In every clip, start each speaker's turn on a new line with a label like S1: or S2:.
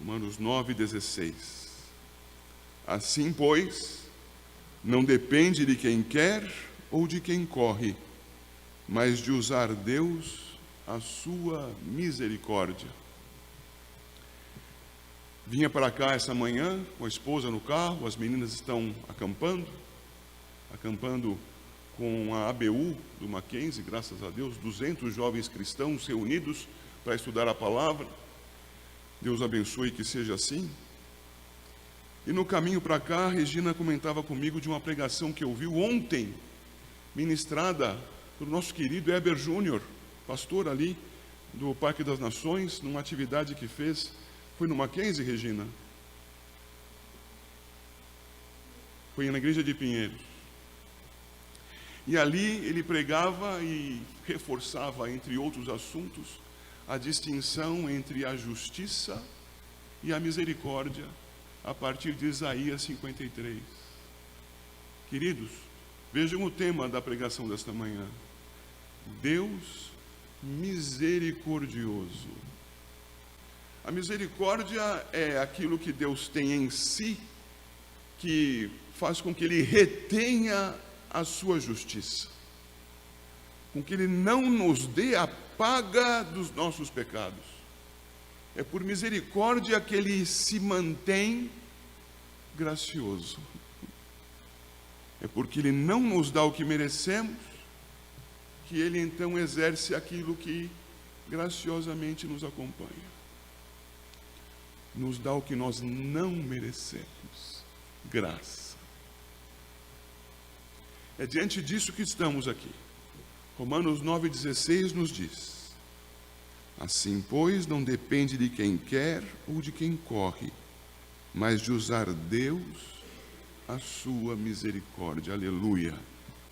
S1: Romanos 9,16. Assim, pois, não depende de quem quer ou de quem corre, mas de usar Deus a sua misericórdia. Vinha para cá essa manhã com a esposa no carro, as meninas estão acampando com a ABU do Mackenzie, graças a Deus, 200 jovens cristãos reunidos para estudar a palavra. Deus abençoe que seja assim. E no caminho para cá, a Regina comentava comigo de uma pregação que ouviu ontem, ministrada pelo nosso querido Heber Júnior, pastor ali do Parque das Nações, numa atividade que fez. Foi no Mackenzie, Regina? Foi na igreja de Pinheiros. E ali ele pregava e reforçava, entre outros assuntos, a distinção entre a justiça e a misericórdia, a partir de Isaías 53. Queridos, vejam o tema da pregação desta manhã: Deus misericordioso. A misericórdia é aquilo que Deus tem em si, que faz com que Ele retenha a sua justiça, com que Ele não nos dê a paga dos nossos pecados. É por misericórdia que Ele se mantém gracioso. É porque Ele não nos dá o que merecemos, que Ele então exerce aquilo que graciosamente nos acompanha. Nos dá o que nós não merecemos, graça. É diante disso que estamos aqui. Romanos 9,16 nos diz: assim, pois, não depende de quem quer ou de quem corre, mas de usar Deus a sua misericórdia. Aleluia!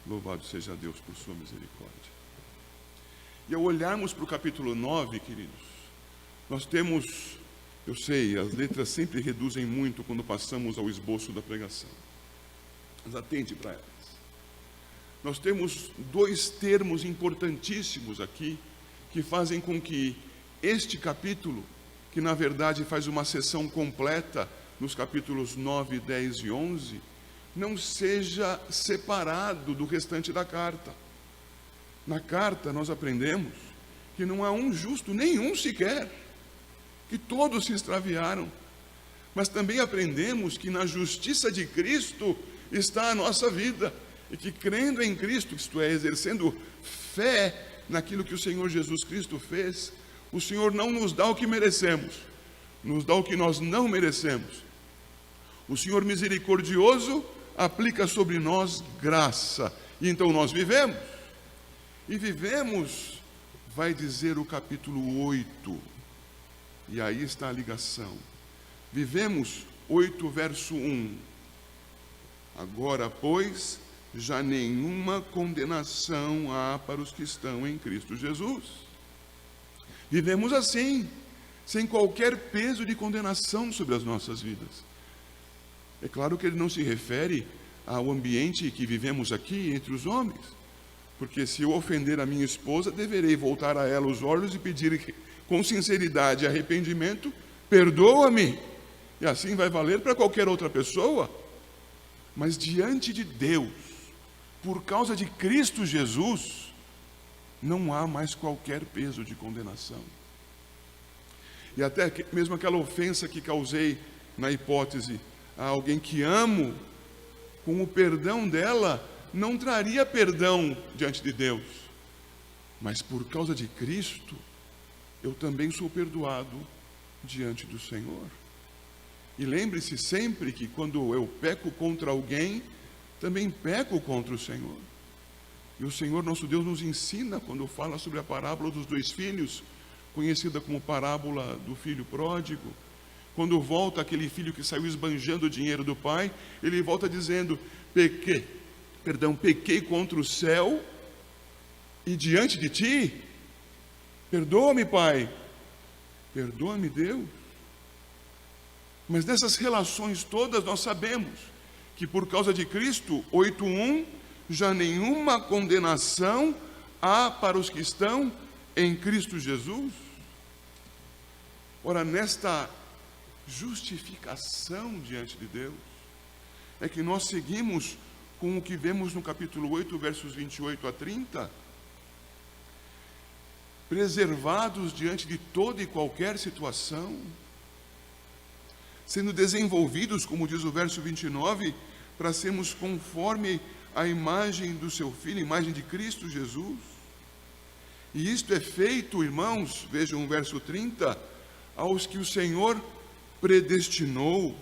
S1: Louvado seja Deus por sua misericórdia. E ao olharmos para o capítulo 9, queridos, nós temos... Eu sei, as letras sempre reduzem muito quando passamos ao esboço da pregação. Mas atente para elas. Nós temos dois termos importantíssimos aqui, que fazem com que este capítulo, que na verdade faz uma sessão completa nos capítulos 9, 10 e 11, não seja separado do restante da carta. Na carta nós aprendemos que não há um justo, nenhum sequer, que todos se extraviaram, mas também aprendemos que na justiça de Cristo está a nossa vida, e que crendo em Cristo, isto é, exercendo fé naquilo que o Senhor Jesus Cristo fez, o Senhor não nos dá o que merecemos, nos dá o que nós não merecemos. O Senhor misericordioso aplica sobre nós graça, e então nós vivemos, e vivemos, vai dizer o capítulo 8, e aí está a ligação. Vivemos, 8, verso 1. Agora, pois, já nenhuma condenação há para os que estão em Cristo Jesus. Vivemos assim, sem qualquer peso de condenação sobre as nossas vidas. É claro que ele não se refere ao ambiente que vivemos aqui entre os homens, porque se eu ofender a minha esposa, deverei voltar a ela os olhos e pedir com sinceridade e arrependimento: perdoa-me, e assim vai valer para qualquer outra pessoa. Mas diante de Deus, por causa de Cristo Jesus, não há mais qualquer peso de condenação. E até mesmo aquela ofensa que causei, na hipótese, a alguém que amo, com o perdão dela, não traria perdão diante de Deus. Mas por causa de Cristo, eu também sou perdoado diante do Senhor. E lembre-se sempre que quando eu peco contra alguém, também peco contra o Senhor. E o Senhor nosso Deus nos ensina, quando fala sobre a parábola dos 2 filhos, conhecida como parábola do filho pródigo, quando volta aquele filho que saiu esbanjando o dinheiro do pai, ele volta dizendo: pequei contra o céu e diante de ti. Perdoa-me, Pai. Perdoa-me, Deus. Mas nessas relações todas nós sabemos que por causa de Cristo, 8:1, já nenhuma condenação há para os que estão em Cristo Jesus. Ora, nesta justificação diante de Deus, é que nós seguimos com o que vemos no capítulo 8, versos 28 a 30, preservados diante de toda e qualquer situação, sendo desenvolvidos, como diz o verso 29, para sermos conforme a imagem do seu Filho, a imagem de Cristo Jesus. E isto é feito, irmãos, vejam o verso 30, aos que o Senhor predestinou,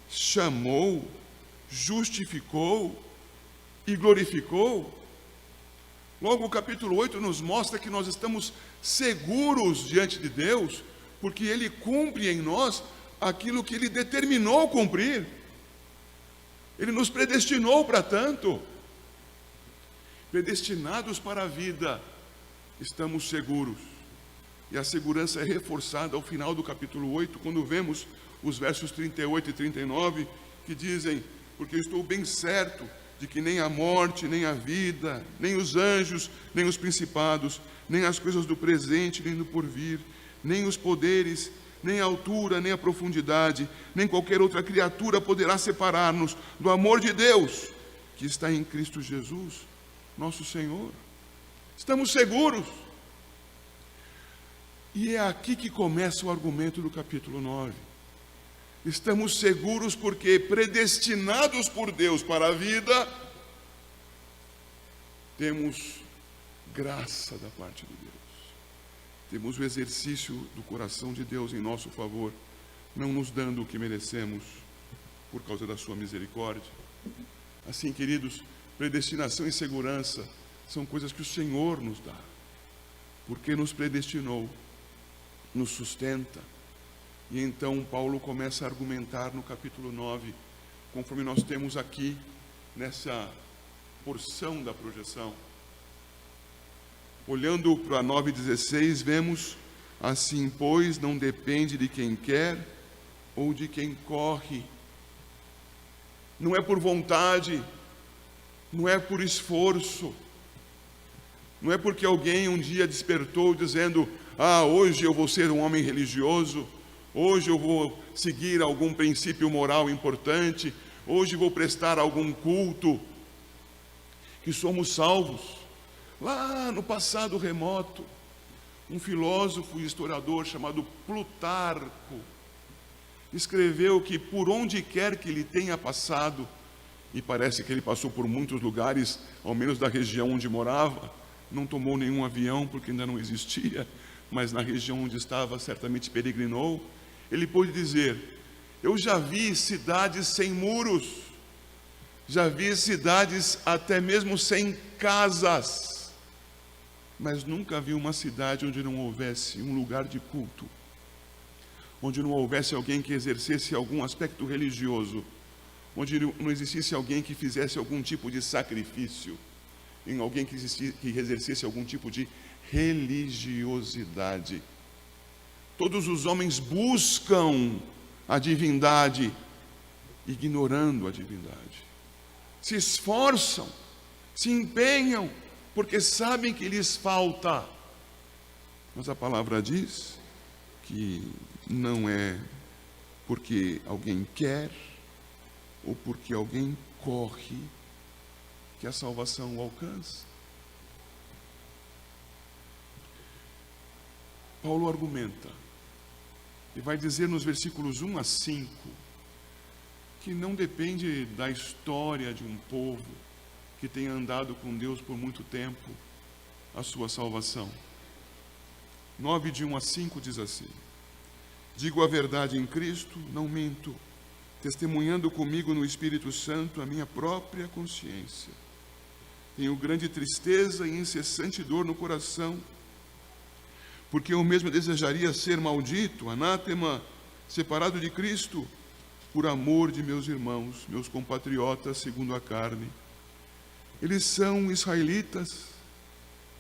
S1: chamou, justificou e glorificou. Logo, o capítulo 8 nos mostra que nós estamos seguros diante de Deus, porque Ele cumpre em nós aquilo que Ele determinou cumprir. Ele nos predestinou para tanto. Predestinados para a vida, estamos seguros. E a segurança é reforçada ao final do capítulo 8, quando vemos os versos 38 e 39, que dizem: porque estou bem certo de que nem a morte, nem a vida, nem os anjos, nem os principados, nem as coisas do presente, nem do porvir, nem os poderes, nem a altura, nem a profundidade, nem qualquer outra criatura poderá separar-nos do amor de Deus, que está em Cristo Jesus, nosso Senhor. Estamos seguros. E é aqui que começa o argumento do capítulo 9. Estamos seguros porque, predestinados por Deus para a vida, temos graça da parte de Deus. Temos o exercício do coração de Deus em nosso favor, não nos dando o que merecemos por causa da sua misericórdia. Assim, queridos, predestinação e segurança são coisas que o Senhor nos dá, porque nos predestinou, nos sustenta. E então Paulo começa a argumentar no capítulo 9, conforme nós temos aqui nessa porção da projeção. Olhando para 9,16, vemos: assim, pois, não depende de quem quer ou de quem corre. Não é por vontade, não é por esforço, não é porque alguém um dia despertou dizendo: hoje eu vou ser um homem religioso, hoje eu vou seguir algum princípio moral importante, hoje vou prestar algum culto, que somos salvos. Lá no passado remoto, um filósofo e historiador chamado Plutarco escreveu que por onde quer que ele tenha passado, e parece que ele passou por muitos lugares, ao menos da região onde morava, não tomou nenhum avião porque ainda não existia, mas na região onde estava certamente peregrinou, ele pôde dizer: eu já vi cidades sem muros, já vi cidades até mesmo sem casas, mas nunca vi uma cidade onde não houvesse um lugar de culto, onde não houvesse alguém que exercesse algum aspecto religioso, onde não existisse alguém que fizesse algum tipo de sacrifício, em alguém que exercesse algum tipo de religiosidade. Todos os homens buscam a divindade, ignorando a divindade. Se esforçam, se empenham, porque sabem que lhes falta. Mas a palavra diz que não é porque alguém quer ou porque alguém corre que a salvação o alcança. Paulo argumenta e vai dizer nos versículos 1 a 5 que não depende da história de um povo que tenha andado com Deus por muito tempo a sua salvação. 9 de 1 a 5 diz assim: digo a verdade em Cristo, não minto, testemunhando comigo no Espírito Santo a minha própria consciência. Tenho grande tristeza e incessante dor no coração, porque eu mesmo desejaria ser maldito, anátema, separado de Cristo, por amor de meus irmãos, meus compatriotas segundo a carne. Eles são israelitas,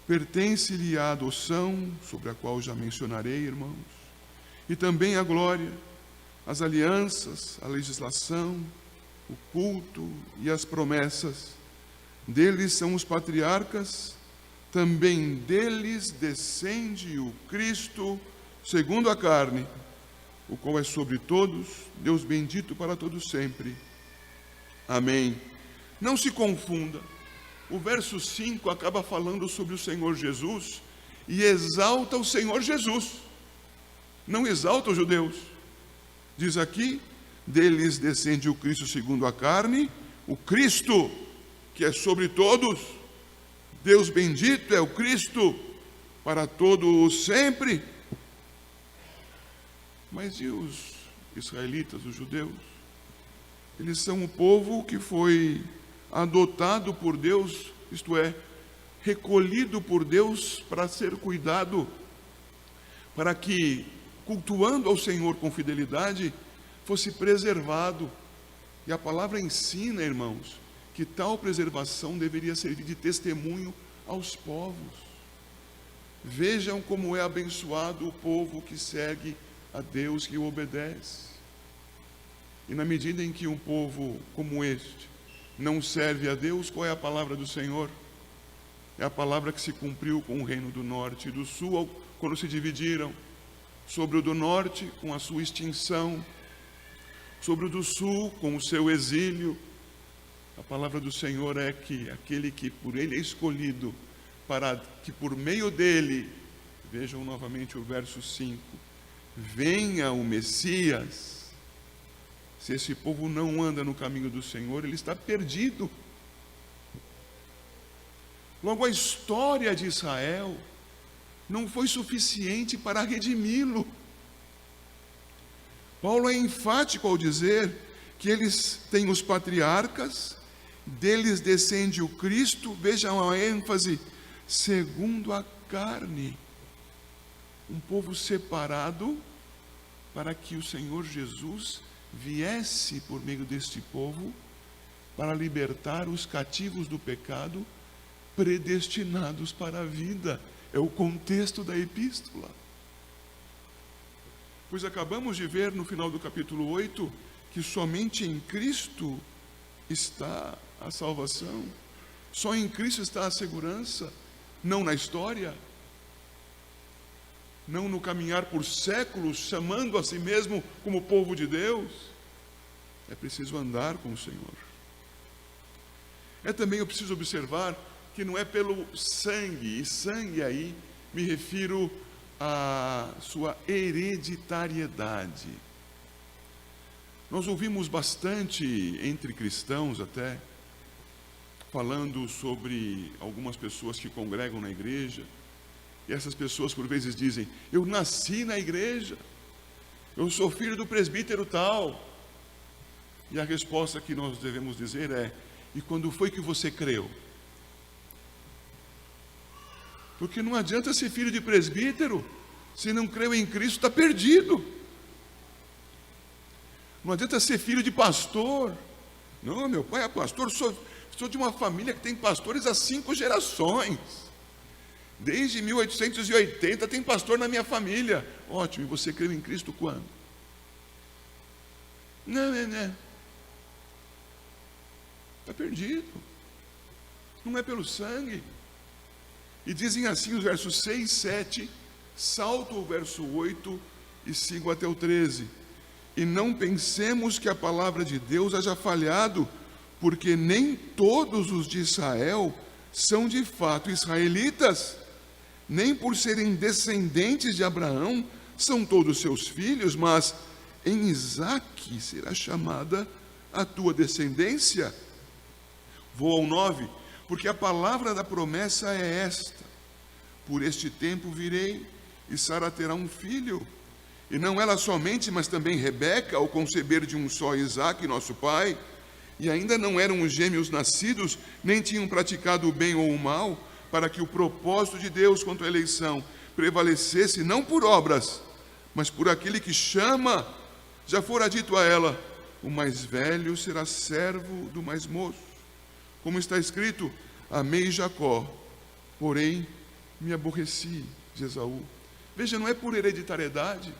S1: pertence-lhe a adoção, sobre a qual já mencionarei, irmãos, e também a glória, as alianças, a legislação, o culto e as promessas. Deles são os patriarcas, também deles descende o Cristo, segundo a carne, o qual é sobre todos, Deus bendito para todos sempre. Amém. Não se confunda, o verso 5 acaba falando sobre o Senhor Jesus e exalta o Senhor Jesus, não exalta os judeus. Diz aqui, deles descende o Cristo segundo a carne, o Cristo que é sobre todos, Deus bendito é o Cristo para todos sempre. Mas e os israelitas, os judeus? Eles são o povo que foi adotado por Deus, isto é, recolhido por Deus para ser cuidado, para que, cultuando ao Senhor com fidelidade, fosse preservado. E a palavra ensina, irmãos, que tal preservação deveria servir de testemunho aos povos. Vejam como é abençoado o povo que segue a Deus, que o obedece. E na medida em que um povo como este não serve a Deus, qual é a palavra do Senhor? É a palavra que se cumpriu com o reino do norte e do sul, quando se dividiram. Sobre o do norte, com a sua extinção, sobre o do sul, com o seu exílio. A palavra do Senhor é que aquele que por ele é escolhido, para que por meio dele, vejam novamente o verso 5, venha o Messias. Se esse povo não anda no caminho do Senhor, ele está perdido. Logo, a história de Israel não foi suficiente para redimi-lo. Paulo é enfático ao dizer que eles têm os patriarcas, deles descende o Cristo, vejam a ênfase, segundo a carne. Um povo separado para que o Senhor Jesus viesse por meio deste povo para libertar os cativos do pecado, predestinados para a vida. É o contexto da epístola. Pois acabamos de ver no final do capítulo 8 que somente em Cristo está a salvação, só em Cristo está a segurança, não na história, não no caminhar por séculos, chamando a si mesmo como povo de Deus. É preciso andar com o Senhor. Eu preciso observar que não é pelo sangue, e sangue aí me refiro à sua hereditariedade. Nós ouvimos bastante entre cristãos até, falando sobre algumas pessoas que congregam na igreja, e essas pessoas por vezes dizem, eu nasci na igreja, eu sou filho do presbítero tal. E a resposta que nós devemos dizer é, e quando foi que você creu? Porque não adianta ser filho de presbítero, se não creu em Cristo, está perdido. Não adianta ser filho de pastor. Não, meu pai é pastor, sou de uma família que tem pastores há 5 gerações. Desde 1880 tem pastor na minha família. Ótimo, e você creu em Cristo quando? Não. Está perdido. Não é pelo sangue. E dizem assim os versos 6 e 7, salto o verso 8 e sigo até o 13. E não pensemos que a palavra de Deus haja falhado, porque nem todos os de Israel são de fato israelitas, nem por serem descendentes de Abraão são todos seus filhos, mas em Isaque será chamada a tua descendência. Vou ao 9, porque a palavra da promessa é esta: por este tempo virei, e Sara terá um filho. E não ela somente, mas também Rebeca, ao conceber de um só Isaque, nosso pai, e ainda não eram os gêmeos nascidos, nem tinham praticado o bem ou o mal, para que o propósito de Deus quanto à eleição prevalecesse, não por obras, mas por aquele que chama. Já fora dito a ela, o mais velho será servo do mais moço. Como está escrito, amei Jacó, porém me aborreci de Esaú. Veja, não é por hereditariedade.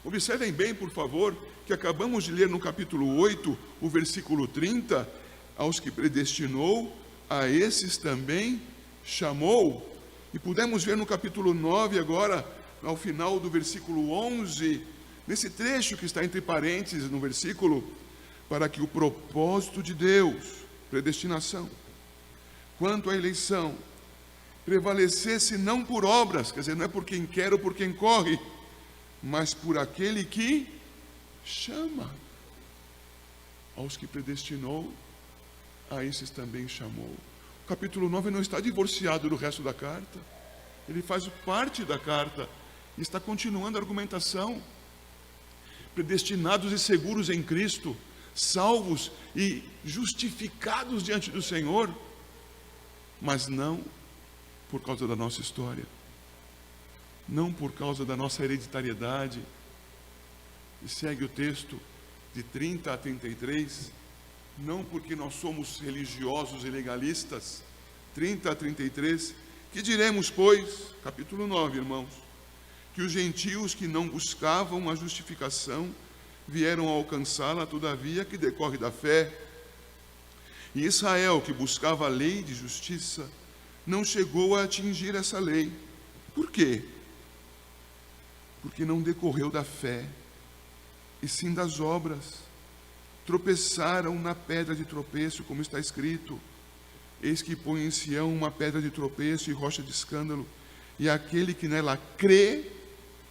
S1: Observem bem, por favor, que acabamos de ler no capítulo 8, o versículo 30, aos que predestinou, a esses também chamou. E pudemos ver no capítulo 9 agora, ao final do versículo 11, Nesse trecho que está entre parênteses no versículo, para que o propósito de Deus, predestinação, quanto à eleição, prevalecesse não por obras, quer dizer, não é por quem quer ou por quem corre, mas por aquele que chama. Aos que predestinou, a esses também chamou. O capítulo 9 não está divorciado do resto da carta. Ele faz parte da carta e está continuando a argumentação. Predestinados e seguros em Cristo, salvos e justificados diante do Senhor, mas não por causa da nossa história, não por causa da nossa hereditariedade. E segue o texto de 30 a 33, não porque nós somos religiosos e legalistas. 30 a 33, que diremos, pois, capítulo 9, irmãos, que os gentios que não buscavam a justificação vieram a alcançá-la, todavia, que decorre da fé. E Israel, que buscava a lei de justiça, não chegou a atingir essa lei. Por quê? Porque não decorreu da fé, e sim das obras. Tropeçaram na pedra de tropeço, como está escrito: eis que põe em Sião uma pedra de tropeço e rocha de escândalo, e aquele que nela crê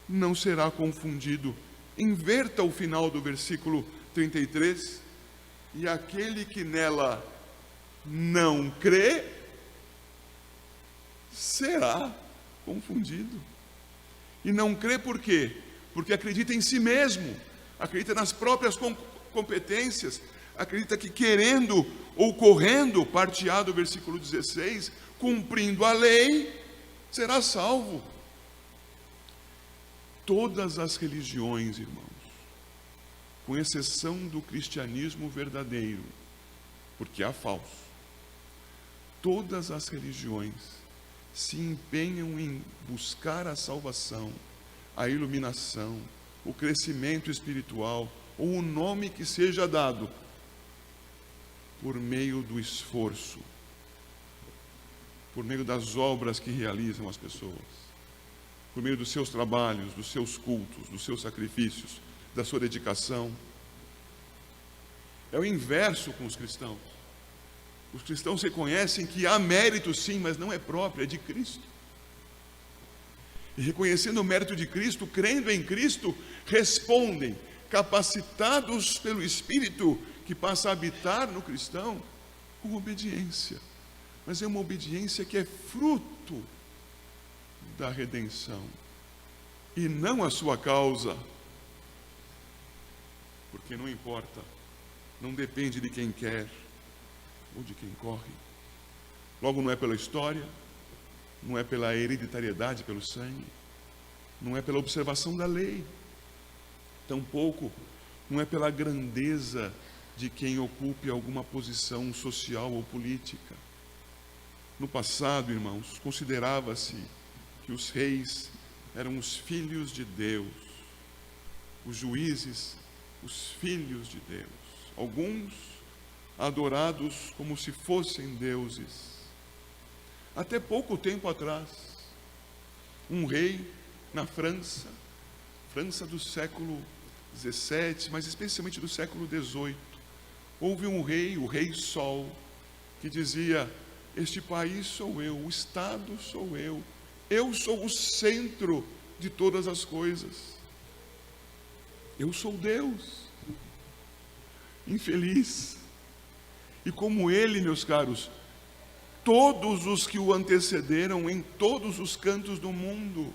S1: não será confundido. Inverta o final do versículo 33. E aquele que nela não crê será confundido. E não crê por quê? Porque acredita em si mesmo, acredita nas próprias competências, acredita que querendo ou correndo, parte A do versículo 16, cumprindo a lei, será salvo. Todas as religiões, irmãos, com exceção do cristianismo verdadeiro, porque há falso, todas as religiões se empenham em buscar a salvação, a iluminação, o crescimento espiritual, ou o nome que seja dado, por meio do esforço, por meio das obras que realizam as pessoas, por meio dos seus trabalhos, dos seus cultos, dos seus sacrifícios, da sua dedicação. É o inverso com os cristãos. Os cristãos reconhecem que há mérito sim, mas não é próprio, é de Cristo. E reconhecendo o mérito de Cristo, crendo em Cristo, respondem, capacitados pelo Espírito que passa a habitar no cristão, com obediência. Mas é uma obediência que é fruto da redenção, e não a sua causa. Porque não importa, não depende de quem quer ou de quem corre. Logo, não é pela história, não é pela hereditariedade, pelo sangue, não é pela observação da lei, tampouco não é pela grandeza de quem ocupe alguma posição social ou política. No passado, irmãos, considerava-se que os reis eram os filhos de Deus, os juízes, os filhos de Deus, alguns adorados como se fossem deuses. Até pouco tempo atrás, um rei na França do século XVII, mas especialmente do século XVIII, houve um rei, o Rei Sol, que dizia: este país sou eu, o Estado sou eu sou o centro de todas as coisas, eu sou Deus. Infeliz. E como ele, meus caros, todos os que o antecederam em todos os cantos do mundo.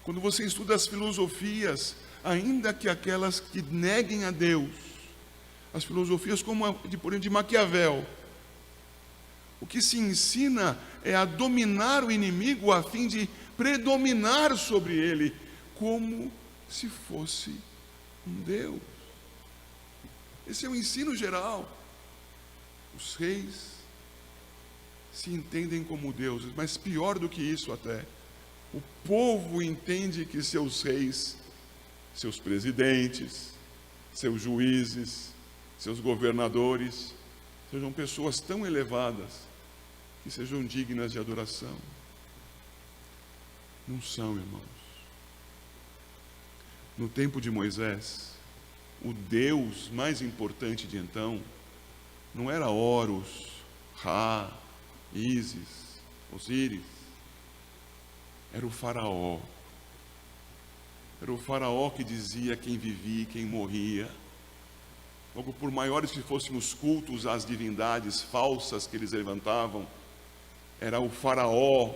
S1: Quando você estuda as filosofias, ainda que aquelas que neguem a Deus, as filosofias como a de Maquiavel, o que se ensina é a dominar o inimigo a fim de predominar sobre ele, como se fosse um Deus. Esse é o ensino geral. Os reis se entendem como deuses, mas pior do que isso até, o povo entende que seus reis, seus presidentes, seus juízes, seus governadores, sejam pessoas tão elevadas que sejam dignas de adoração. Não são, irmãos. No tempo de Moisés, o Deus mais importante de então não era Horus, Ra, Ísis, Osíris. Era o faraó. Era o faraó que dizia quem vivia e quem morria. Logo, por maiores que fossem os cultos às divindades falsas que eles levantavam, era o faraó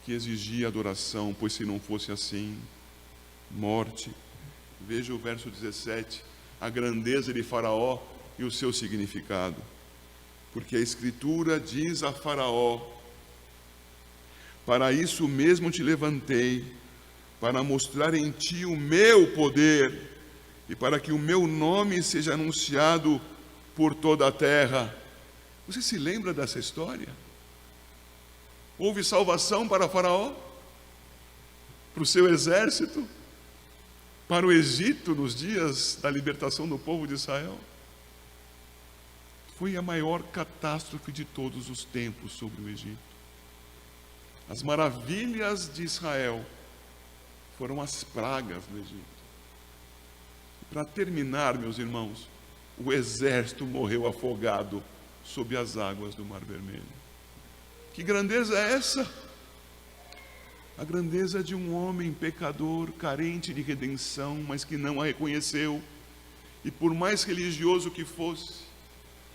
S1: que exigia adoração, pois se não fosse assim, morte. Veja o verso 17, a grandeza de Faraó e o seu significado. Porque a Escritura diz a Faraó: para isso mesmo te levantei, para mostrar em ti o meu poder, e para que o meu nome seja anunciado por toda a terra. Você se lembra dessa história? Houve salvação para Faraó, para o seu exército, para o Egito nos dias da libertação do povo de Israel. Foi a maior catástrofe de todos os tempos sobre o Egito. As maravilhas de Israel foram as pragas do Egito. Para terminar, meus irmãos, o exército morreu afogado sob as águas do Mar Vermelho. Que grandeza é essa? A grandeza de um homem pecador, carente de redenção, mas que não a reconheceu. E por mais religioso que fosse,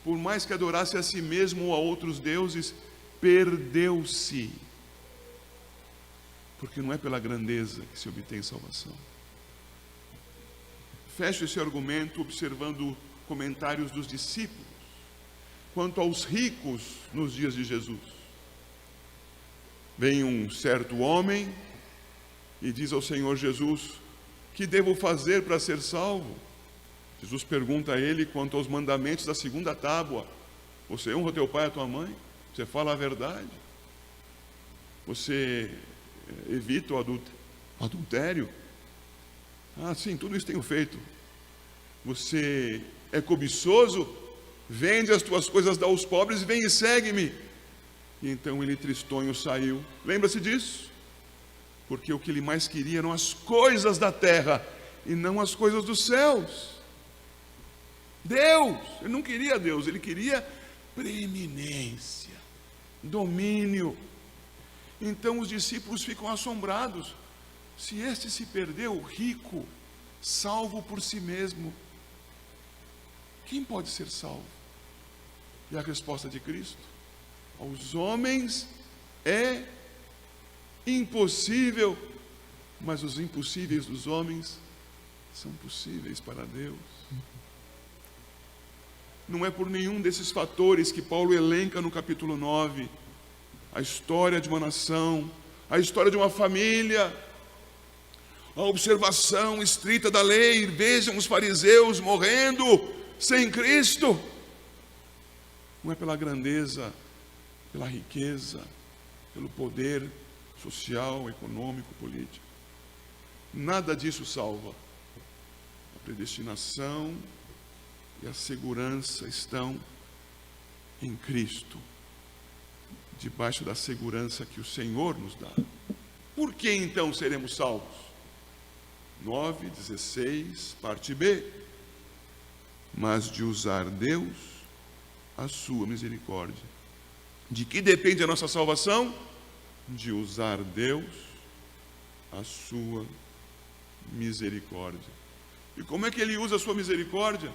S1: por mais que adorasse a si mesmo ou a outros deuses, perdeu-se. Porque não é pela grandeza que se obtém salvação. Fecho esse argumento observando comentários dos discípulos quanto aos ricos nos dias de Jesus. Vem um certo homem e diz ao Senhor Jesus: que devo fazer para ser salvo? Jesus pergunta a ele quanto aos mandamentos da segunda tábua: você honra teu pai e a tua mãe? Você fala a verdade? Você evita o adultério? Ah, sim, tudo isso tenho feito. Você é cobiçoso? Vende as tuas coisas, dá aos pobres e vem e segue-me. E então ele tristonho saiu. Lembra-se disso? Porque o que ele mais queria eram as coisas da terra e não as coisas dos céus. Deus, ele não queria Deus, ele queria preeminência, domínio. Então os discípulos ficam assombrados. Se este se perdeu, rico, salvo por si mesmo, quem pode ser salvo? E a resposta de Cristo: aos homens é impossível, mas os impossíveis dos homens são possíveis para Deus. Não é por nenhum desses fatores que Paulo elenca no capítulo 9, a história de uma nação, a história de uma família, a observação estrita da lei. Vejam os fariseus morrendo sem Cristo. Não é pela grandeza, pela riqueza, pelo poder social, econômico, político. Nada disso salva. A predestinação e a segurança estão em Cristo, debaixo da segurança que o Senhor nos dá. Por que então seremos salvos? 9:16, parte B. Mas de usar Deus a sua misericórdia. De que depende a nossa salvação? De usar Deus a sua misericórdia. E como é que ele usa a sua misericórdia?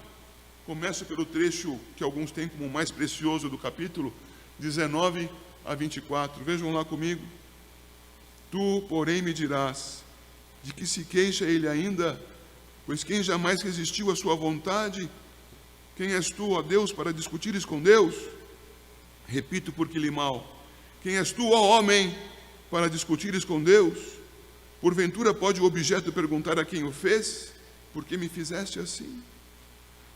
S1: Começa pelo trecho que alguns têm como o mais precioso do capítulo, 19 a 24. Vejam lá comigo. Tu, porém, me dirás: de que se queixa ele ainda? Pois quem jamais resistiu à sua vontade? Quem és tu, ó Deus, para discutires com Deus? Repito porque lhe mal. Quem és tu, ó homem, para discutires com Deus? Porventura pode o objeto perguntar a quem o fez: por que me fizeste assim?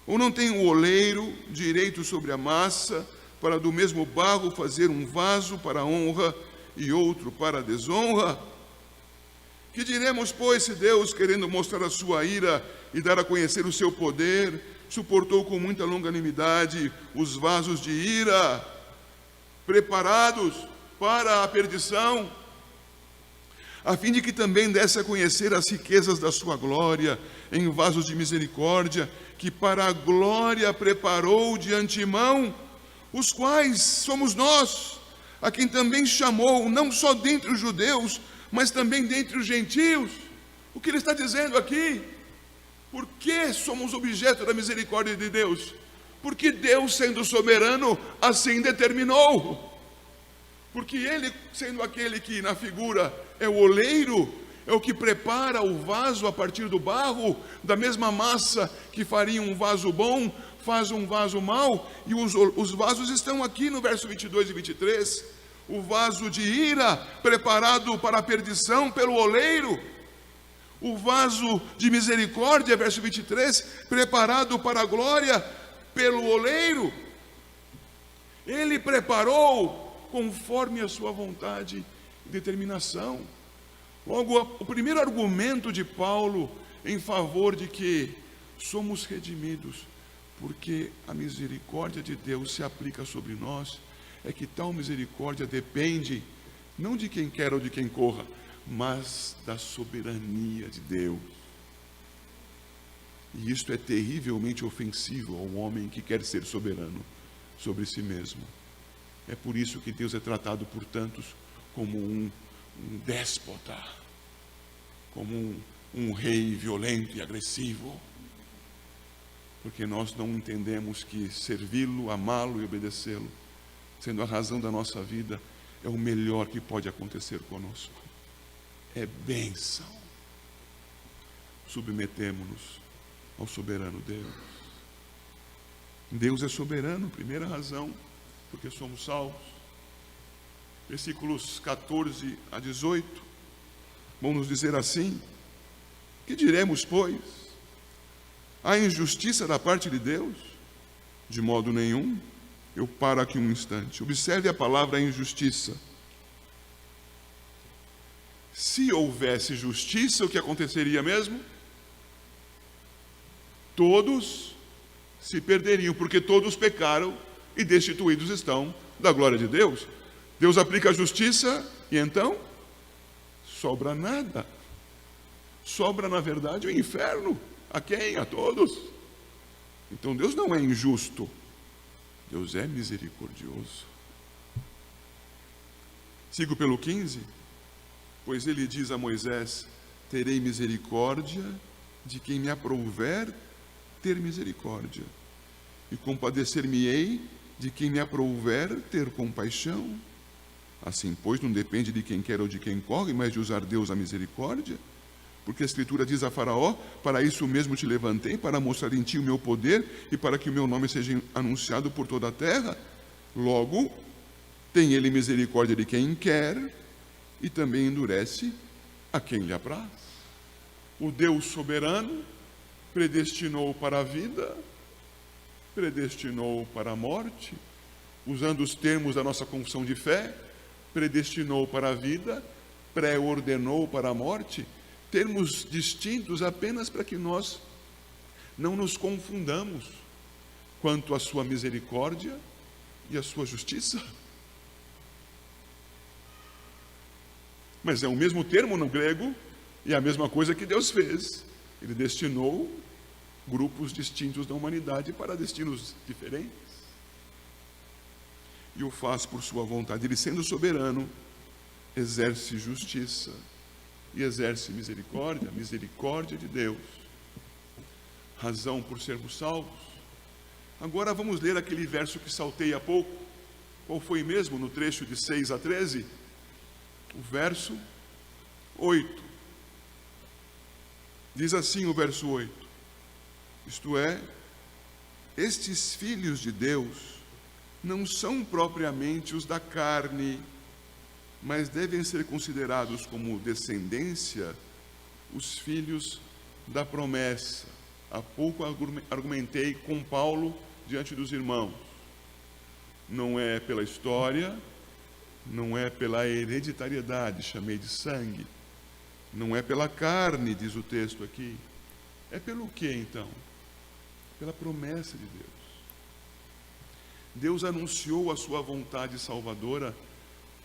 S1: Ou não tem o oleiro direito sobre a massa, para do mesmo barro fazer um vaso para a honra e outro para a desonra? Que diremos, pois, se Deus, querendo mostrar a sua ira e dar a conhecer o seu poder, suportou com muita longanimidade os vasos de ira, preparados para a perdição, a fim de que também desse a conhecer as riquezas da sua glória, em vasos de misericórdia, que para a glória preparou de antemão, os quais somos nós, a quem também chamou, não só dentre os judeus, mas também dentre os gentios. O que ele está dizendo aqui? Por que somos objeto da misericórdia de Deus? Porque Deus, sendo soberano, assim determinou. Porque Ele, sendo aquele que na figura é o oleiro, é o que prepara o vaso a partir do barro, da mesma massa que faria um vaso bom, faz um vaso mau, e os vasos estão aqui no verso 22 e 23. O vaso de ira, preparado para a perdição pelo oleiro. O vaso de misericórdia, verso 23, preparado para a glória pelo oleiro. Ele preparou conforme a sua vontade e determinação. Logo, o primeiro argumento de Paulo em favor de que somos redimidos, porque a misericórdia de Deus se aplica sobre nós, é que tal misericórdia depende não de quem quer ou de quem corra, mas da soberania de Deus. E isto é terrivelmente ofensivo ao homem que quer ser soberano sobre si mesmo. É por isso que Deus é tratado por tantos como um déspota, como um rei violento e agressivo, porque nós não entendemos que servi-lo, amá-lo e obedecê-lo, sendo a razão da nossa vida, é o melhor que pode acontecer conosco. É bênção. Submetemo-nos ao soberano Deus. Deus é soberano, primeira razão, porque somos salvos. Versículos 14 a 18 vão nos dizer assim: que diremos, pois? Há injustiça da parte de Deus? De modo nenhum. Eu paro aqui um instante. Observe a palavra injustiça. Se houvesse justiça, o que aconteceria mesmo? Todos se perderiam, porque todos pecaram e destituídos estão da glória de Deus. Deus aplica a justiça e então sobra nada. Sobra, na verdade, o inferno. A quem? A todos. Então Deus não é injusto. Deus é misericordioso. Sigo pelo 15. Pois ele diz a Moisés: terei misericórdia de quem me aprouver ter misericórdia, e compadecer-me-ei de quem me aprouver ter compaixão. Assim, pois, não depende de quem quer ou de quem corre, mas de usar Deus a misericórdia. Porque a Escritura diz a Faraó: para isso mesmo te levantei, para mostrar em ti o meu poder e para que o meu nome seja anunciado por toda a terra. Logo, tem ele misericórdia de quem quer e também endurece a quem lhe apraz. O Deus soberano predestinou para a vida, predestinou para a morte, usando os termos da nossa confissão de fé, predestinou para a vida, pré-ordenou para a morte, termos distintos apenas para que nós não nos confundamos quanto à sua misericórdia e à sua justiça. Mas é o mesmo termo no grego e é a mesma coisa que Deus fez. Ele destinou grupos distintos da humanidade para destinos diferentes. E o faz por sua vontade. Ele, sendo soberano, exerce justiça e exerce misericórdia, misericórdia de Deus. Razão por sermos salvos. Agora vamos ler aquele verso que saltei há pouco. Qual foi mesmo no trecho de 6 a 13? O verso 8. Diz assim o verso 8: isto é, estes filhos de Deus não são propriamente os da carne, mas devem ser considerados como descendência os filhos da promessa. Há pouco argumentei com Paulo diante dos irmãos. Não é pela história, não é pela hereditariedade, chamei de sangue. Não é pela carne, diz o texto aqui. É pelo que então? Pela promessa de Deus. Deus anunciou a sua vontade salvadora,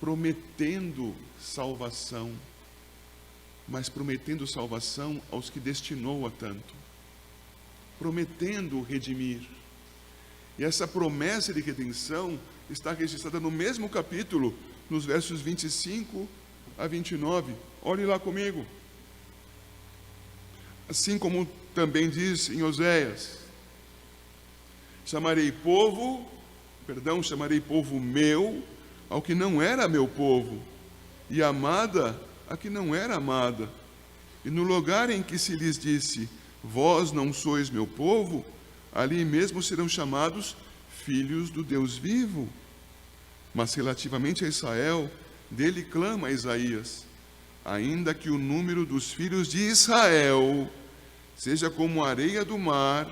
S1: prometendo salvação mas prometendo salvação aos que destinou a tanto, prometendo redimir. E essa promessa de redenção está registrada no mesmo capítulo, nos versos 25 a 29. Olhe lá comigo. Assim como também diz em Oséias: chamarei povo meu ao que não era meu povo, e amada a que não era amada. E no lugar em que se lhes disse: vós não sois meu povo, ali mesmo serão chamados filhos do Deus vivo. Mas relativamente a Israel, dele clama Isaías: ainda que o número dos filhos de Israel seja como a areia do mar,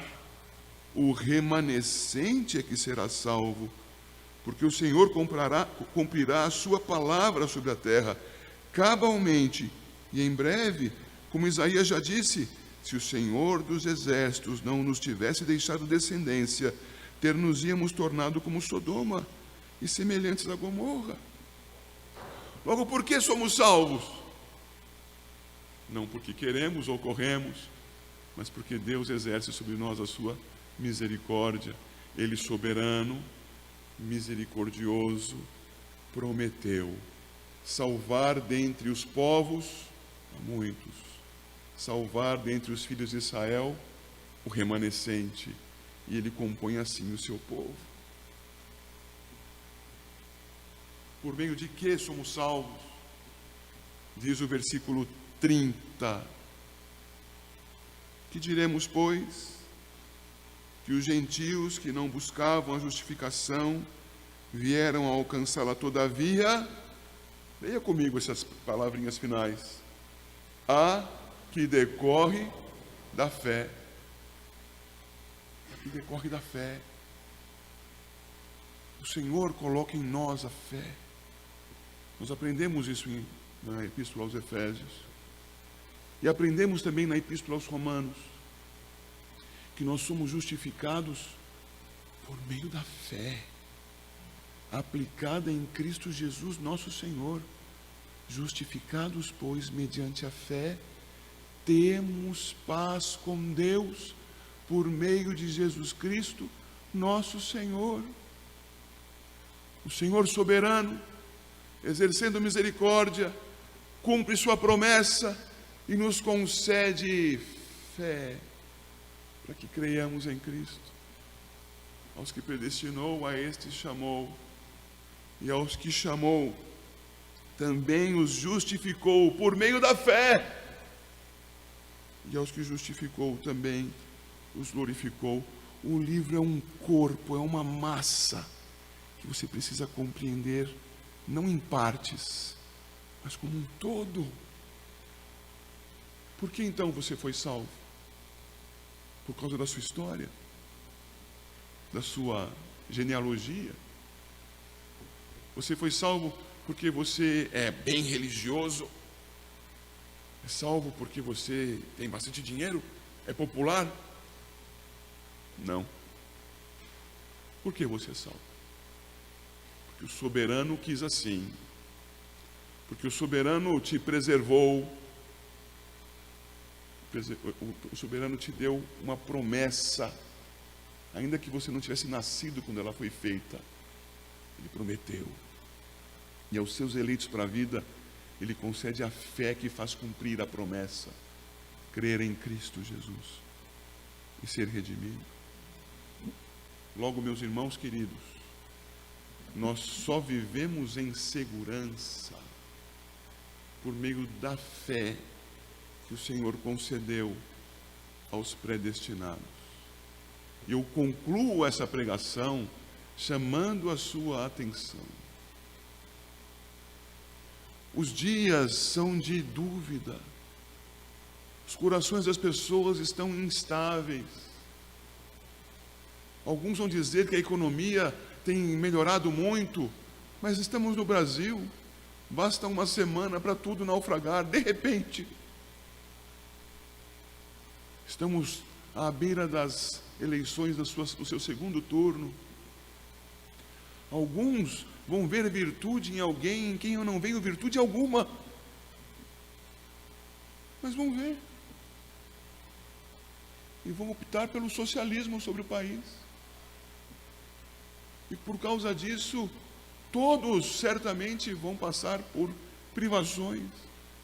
S1: o remanescente é que será salvo, porque o Senhor cumprirá a sua palavra sobre a terra, cabalmente e em breve, como Isaías já disse: se o Senhor dos exércitos não nos tivesse deixado descendência, ter-nos-íamos tornado como Sodoma e semelhantes a Gomorra. Logo, por que somos salvos? Não porque queremos ou corremos, mas porque Deus exerce sobre nós a sua misericórdia. Ele, soberano, misericordioso, prometeu salvar dentre os povos a muitos, salvar dentre os filhos de Israel o remanescente, e ele compõe assim o seu povo. Por meio de que somos salvos? Diz o versículo 30. Que diremos, pois? Que os gentios que não buscavam a justificação vieram a alcançá-la todavia. Leia comigo essas palavrinhas finais. A que decorre da fé. A que decorre da fé. O Senhor coloca em nós a fé. Nós aprendemos isso na Epístola aos Efésios. E aprendemos também na Epístola aos Romanos, que nós somos justificados por meio da fé, aplicada em Cristo Jesus, nosso Senhor. Justificados, pois, mediante a fé, temos paz com Deus, por meio de Jesus Cristo, nosso Senhor. O Senhor soberano, exercendo misericórdia, cumpre sua promessa e nos concede fé, para que creiamos em Cristo. Aos que predestinou, a estes chamou, e aos que chamou, também os justificou por meio da fé, e aos que justificou também os glorificou. O livro é um corpo, é uma massa, que você precisa compreender, não em partes, mas como um todo. Por que então você foi salvo? Por causa da sua história? Da sua genealogia? Você foi salvo porque você é bem religioso? É salvo porque você tem bastante dinheiro? É popular? Não. Por que você é salvo? Porque o soberano quis assim. Porque o soberano te preservou. O soberano te deu uma promessa, ainda que você não tivesse nascido quando ela foi feita. Ele prometeu. E aos seus eleitos para a vida, Ele concede a fé que faz cumprir a promessa: crer em Cristo Jesus e ser redimido. Logo, meus irmãos queridos, nós só vivemos em segurança por meio da fé que o Senhor concedeu aos predestinados. E eu concluo essa pregação chamando a sua atenção. Os dias são de dúvida. Os corações das pessoas estão instáveis. Alguns vão dizer que a economia tem melhorado muito, mas estamos no Brasil. Basta uma semana para tudo naufragar, de repente. Estamos à beira das eleições do seu segundo turno. Alguns vão ver virtude em alguém em quem eu não vejo virtude alguma. Mas vão ver. E vão optar pelo socialismo sobre o país. E por causa disso, todos certamente vão passar por privações,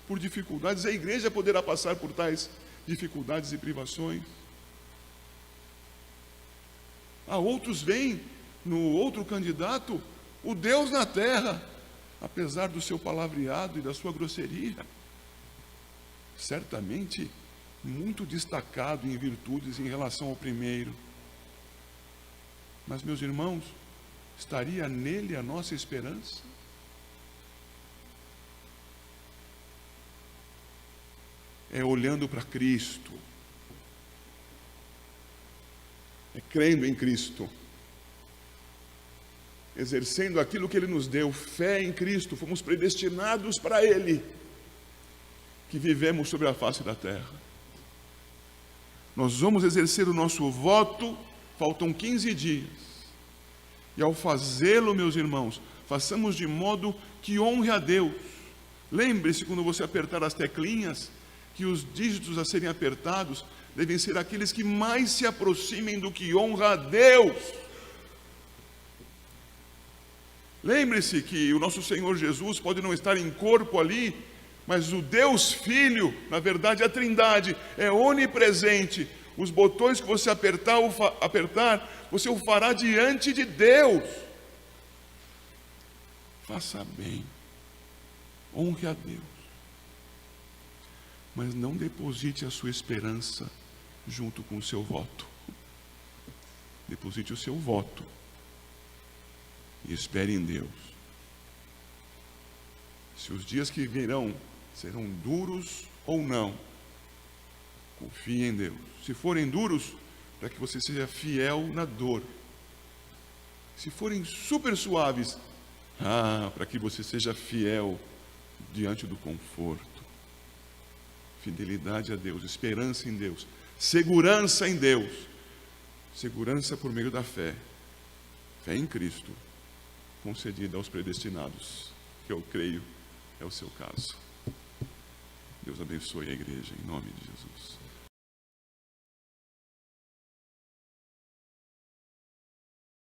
S1: por dificuldades. A igreja poderá passar por tais dificuldades e privações. Outros veem no outro candidato o Deus na terra, apesar do seu palavreado e da sua grosseria. Certamente muito destacado em virtudes em relação ao primeiro. Mas, meus irmãos, estaria nele a nossa esperança? É olhando para Cristo, é crendo em Cristo, exercendo aquilo que Ele nos deu, fé em Cristo, fomos predestinados para Ele, que vivemos sobre a face da terra. Nós vamos exercer o nosso voto, faltam 15 dias. E ao fazê-lo, meus irmãos, façamos de modo que honre a Deus. Lembre-se, quando você apertar as teclinhas, que os dígitos a serem apertados devem ser aqueles que mais se aproximem do que honra a Deus. Lembre-se que o nosso Senhor Jesus pode não estar em corpo ali, mas o Deus Filho, na verdade a Trindade, é onipresente. Os botões que você apertar, você o fará diante de Deus. Faça bem, honre a Deus, mas não deposite a sua esperança junto com o seu voto. Deposite o seu voto e espere em Deus. Se os dias que virão serão duros ou não, confie em Deus. Se forem duros, para que você seja fiel na dor. Se forem super suaves, para que você seja fiel diante do conforto. Fidelidade a Deus, esperança em Deus, segurança em Deus. Segurança por meio da fé. Fé em Cristo, concedida aos predestinados, que eu creio é o seu caso. Deus abençoe a igreja, em nome de Jesus.